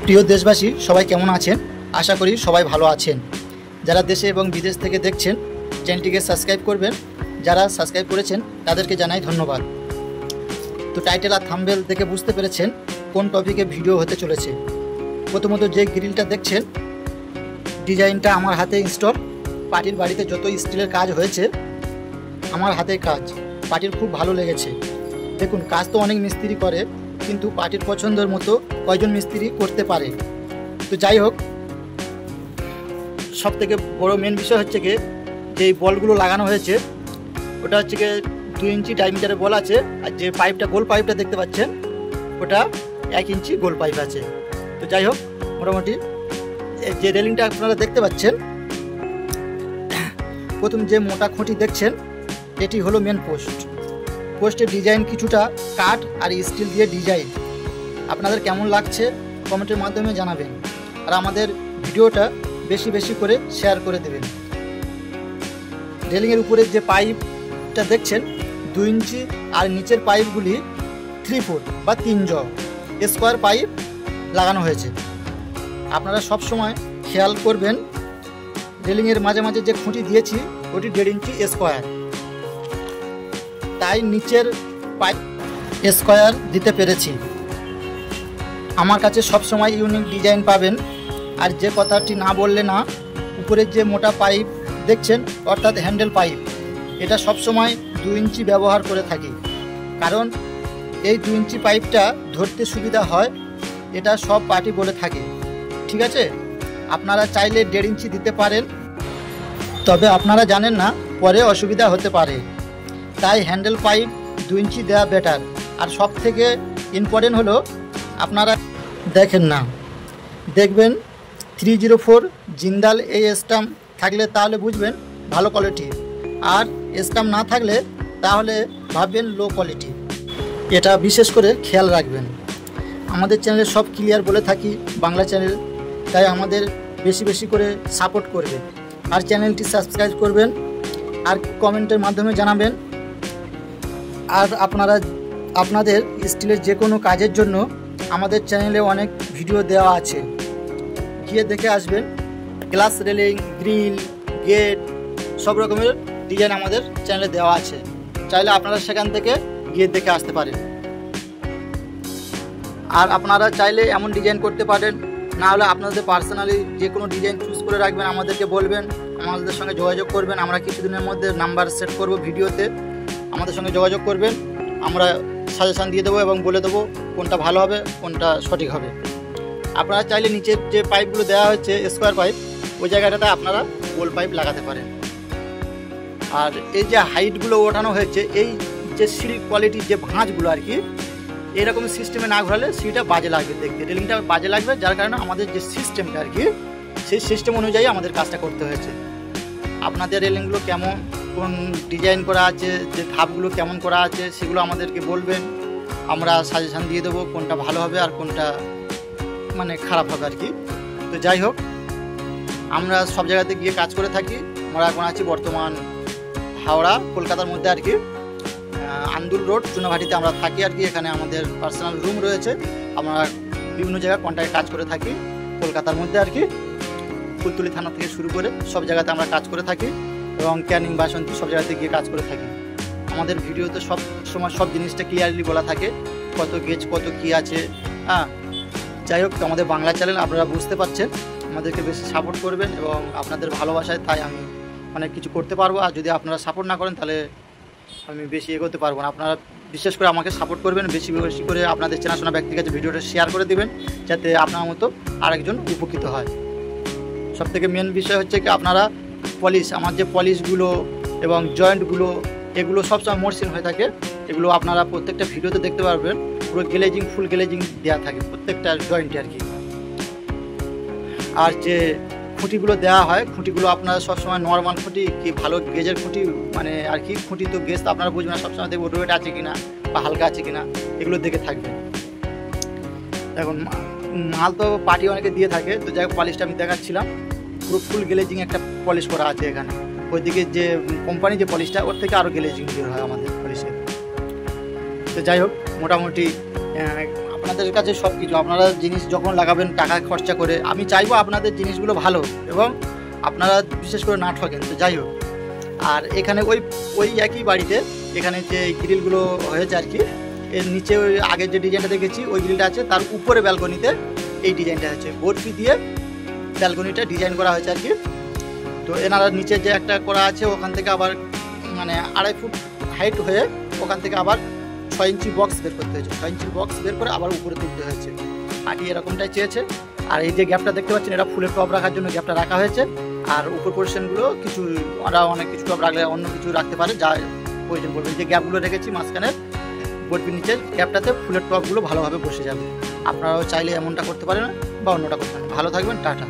প্রিয় দেশবাসী, সবাই কেমন আছেন? আশা করি সবাই ভালো আছেন। যারা দেশে এবং বিদেশ থেকে দেখছেন, চ্যানেলটিকে সাবস্ক্রাইব করবেন। যারা সাবস্ক্রাইব করেছেন তাদেরকে জানাই ধন্যবাদ। তো টাইটেল আর থাম্বনেল দেখে বুঝতে পেরেছেন কোন টপিকে ভিডিও হতে চলেছে। প্রথমত যে গ্রিলটা দেখছেন, ডিজাইনটা আমার হাতে ইনস্টল। পার্টির বাড়িতে যত স্টিলের কাজ হয়েছে আমার হাতের কাজ, পার্টির খুব ভালো লেগেছে। দেখুন, কাজ তো অনেক মিস্ত্রি করে, কিন্তু পার্টির পছন্দের মতো কয়জন মিস্ত্রি করতে পারে। তো যাই হোক, সব থেকে বড় মেন বিষয় হচ্ছে কি, যে বলগুলো লাগানো হয়েছে ওটা হচ্ছে কি 2 ইঞ্চি ডায়ামিটারের বল আছে, আর যে পাইপটা গোল পাইপটা দেখতে পাচ্ছেন ওটা 1 ইঞ্চি গোল পাইপ আছে। তো যাই হোক, মোটামুটি যে রেলিংটা আপনারা দেখতে পাচ্ছেন, প্রথম যে মোটা খুঁটি দেখছেন এটি হলো মেন পোস্ট। পোস্টের ডিজাইন কিছুটা কাঠ আর স্টিল দিয়ে ডিজাইন। আপনাদের কেমন লাগছে কমেন্টের মাধ্যমে জানাবেন, আর আমাদের ভিডিওটা বেশি বেশি করে শেয়ার করে দেবেন। রেলিংয়ের উপরে যে পাইপটা দেখছেন 2 ইঞ্চি, আর নিচের পাইপগুলি 3 ফুট বা 3 জ স্কোয়ার পাইপ লাগানো হয়েছে। আপনারা সব সময় খেয়াল করবেন, রেলিংয়ের মাঝে মাঝে যে খুঁটি দিয়েছি ওটি 1.5 ইঞ্চি স্কোয়ার, তাই নিচের পাইপ স্কোয়ার দিতে পেরেছি। আমার কাছে সব সময় ইউনিক ডিজাইন পাবেন। আর যে কথাটি না বললে না, উপরের যে মোটা পাইপ দেখছেন অর্থাৎ হ্যান্ডেল পাইপ, এটা সব সময় 2 ইঞ্চি ব্যবহার করে থাকি, কারণ এই 2 ইঞ্চি পাইপটা ধরতে সুবিধা হয়, এটা সব পার্টি বলে থাকে। ঠিক আছে, আপনারা চাইলে 1.5 ইঞ্চি দিতে পারেন, তবে আপনারা জানেন না পরে অসুবিধা হতে পারে, তাই হ্যান্ডেল পাইপ 2 ইঞ্চি দেওয়া বেটার। আর সব থেকে ইম্পর্টেন্ট হলো, আপনারা দেখেন না, দেখবেন 304 জিন্দাল এই স্ট্যাম্প থাকলে তাহলে বুঝবেন ভালো কোয়ালিটি, আর স্ট্যাম্প না থাকলে তাহলে ভাববেন লো কোয়ালিটি। এটা বিশেষ করে খেয়াল রাখবেন। আমাদের চ্যানেলে সব ক্লিয়ার বলে থাকি, বাংলা চ্যানেল, তাই আমাদের বেশি বেশি করে সাপোর্ট করবেন, আর চ্যানেলটি সাবস্ক্রাইব করবেন, আর কমেন্টের মাধ্যমে জানাবেন। আর আপনাদের স্টিলের যে কোনো কাজের জন্য আমাদের চ্যানেলে অনেক ভিডিও দেওয়া আছে, গিয়ে দেখে আসবেন। গ্লাস রেলিং, গ্রিল, গেট, সব রকমের ডিজাইন আমাদের চ্যানেলে দেওয়া আছে, চাইলে আপনারা সেখান থেকে গিয়ে দেখে আসতে পারেন। আর আপনারা চাইলে এমন ডিজাইন করতে পারেন, না হলে আপনাদের পার্সোনালি যে কোনো ডিজাইন চুজ করে রাখবেন, আমাদেরকে বলবেন, আমাদের সঙ্গে যোগাযোগ করবেন। আমরা কিছুদিনের মধ্যে নাম্বার সেট করব ভিডিওতে, আমাদের সঙ্গে যোগাযোগ করবেন, আমরা সাজেশান দিয়ে দেবো এবং বলে দেবো কোনটা ভালো হবে, কোনটা সঠিক হবে। আপনারা চাইলে নিচের যে পাইপগুলো দেওয়া হচ্ছে স্কোয়ার পাইপ, ওই জায়গাটাতে আপনারা গোল পাইপ লাগাতে পারেন। আর এই যে হাইটগুলো ওঠানো হয়েছে, এই যে সিঁড়ি কোয়ালিটির যে ভাঁজগুলো আর কি, এরকম সিস্টেমে না ঘোরালে সিঁড়িটা বাজে লাগবে দেখতে, রেলিংটা বাজে লাগবে, যার কারণে আমাদের যে সিস্টেমটা আর কি, সেই সিস্টেম অনুযায়ী আমাদের কাজটা করতে হয়েছে। আপনাদের রেলিংগুলো কেমন, কোন ডিজাইন করা আছে, যে ধাপগুলো কেমন করা আছে, সেগুলো আমাদেরকে বলবেন, আমরা সাজেশান দিয়ে দেবো কোনটা ভালো হবে আর কোনটা মানে খারাপ হবে আর কি। তো যাই হোক, আমরা সব জায়গাতে গিয়ে কাজ করে থাকি। আমরা এখন আছি বর্তমান হাওড়া, কলকাতার মধ্যে আর কি, আন্দুল রোড, চুনাভাটিতে আমরা থাকি আর কি। এখানে আমাদের পার্সোনাল রুম রয়েছে, আমরা বিভিন্ন জায়গায় কন্ট্রাক্টে কাজ করে থাকি কলকাতার মধ্যে আর কি। ফুলতুলি থানা থেকে শুরু করে সব জায়গাতে আমরা কাজ করে থাকি, এবং ক্যানিং, বাসন্তী সব জায়গাতে গিয়ে কাজ করে থাকি। আমাদের ভিডিওতে সব সময় সব জিনিসটা ক্লিয়ারলি বলা থাকে, কত গেজ কত কী আছে। যাই হোক, আমাদের বাংলা চ্যানেল, আপনারা বুঝতে পারছেন, আমাদেরকে বেশি সাপোর্ট করবেন, এবং আপনাদের ভালোবাসায় তাই আমি অনেক কিছু করতে পারবো। আর যদি আপনারা সাপোর্ট না করেন তাহলে আমি বেশি এগোতে পারবো না। আপনারা বিশেষ করে আমাকে সাপোর্ট করবেন, বেশি বেশি করে আপনাদের চেনাশোনা ব্যক্তির কাছে ভিডিওটা শেয়ার করে দিবেন, যাতে আপনার মতো আরেকজন উপকৃত হয়। সবথেকে মেন বিষয় হচ্ছে কি, আপনারা পলিশ, আমার যে পলিশগুলো এবং জয়েন্টগুলো, এগুলো সবসময় মসৃণ হয়ে থাকে। এগুলো আপনারা প্রত্যেকটা ভিডিওতে দেখতে পারবেন, পুরো গ্লেজিং, ফুল গ্লেজিং দেওয়া থাকে প্রত্যেকটা জয়েন্টে আর কি। আর যে খুঁটিগুলো দেওয়া হয়, খুঁটিগুলো আপনারা সবসময় নর্মাল খুঁটি কি ভালো গেজের খুঁটি মানে আর কি, খুঁটি তো গেজ তো আপনারা বুঝবেন না, সবসময় দেখবো রোয়েট আছে কিনা বা হালকা আছে কিনা, এগুলো দেখে থাকবেন। এখন মাল তো পার্টি অনেকে দিয়ে থাকে, তো যাই হোক পলিশটা আমি দেখাচ্ছিলাম, পুরো ফুল গ্লেজিং একটা পলিশ করা আছে এখানে। ওইদিকে যে কোম্পানি যে পলিশটা, ওর থেকে আরও গ্লেজিং বের হয় আমাদের পলিশে। তো যাই হোক, মোটামুটি আপনারা আপনাদের কাছে সব কিছু, আপনারা জিনিস যখন লাগাবেন টাকা খরচা করে, আমি চাইবো আপনাদের জিনিসগুলো ভালো এবং আপনারা বিশেষ করে না ঠকেন। তো যাই হোক, আর এখানে ওই একই বাড়িতে এখানে যে গ্রিলগুলো হয়েছে আর কি, এর নিচে ওই আগের যে ডিজাইনটা দেখেছি ওই গ্রিলটা আছে, তার উপরে ব্যালকনিতে এই ডিজাইনটা আছে, বরফি দিয়ে ব্যালকনিটা ডিজাইন করা হয়েছে আর কি। তো এনারা নিচে যে একটা করা আছে ওখান থেকে আবার মানে 2.5 ফুট হাইট হয়ে ওখান থেকে আবার 6 ইঞ্চি বক্স বের করতে হয়েছে, 6 ইঞ্চি বক্স বের করে আবার উপরে তুলতে হয়েছে। পার্টি এরকমটাই চেয়েছে। আর এই যে গ্যাপটা দেখতে পাচ্ছেন, এটা ফুলের টব রাখার জন্য গ্যাপটা রাখা হয়েছে। আর উপর পোর্শনগুলো কিছু ওরা অনেক কিছু টব রাখলে অন্য কিছু রাখতে পারে যা প্রয়োজন পড়বে। এই যে গ্যাপগুলো রেখেছি মাঝখানে বরফির নিচের গ্যাপটাতে ফুলের টবগুলো ভালোভাবে বসে যাবে। আপনারাও চাইলে এমনটা করতে পারেন বা অন্যটা করতে পারেন। ভালো থাকবেন, টাটা।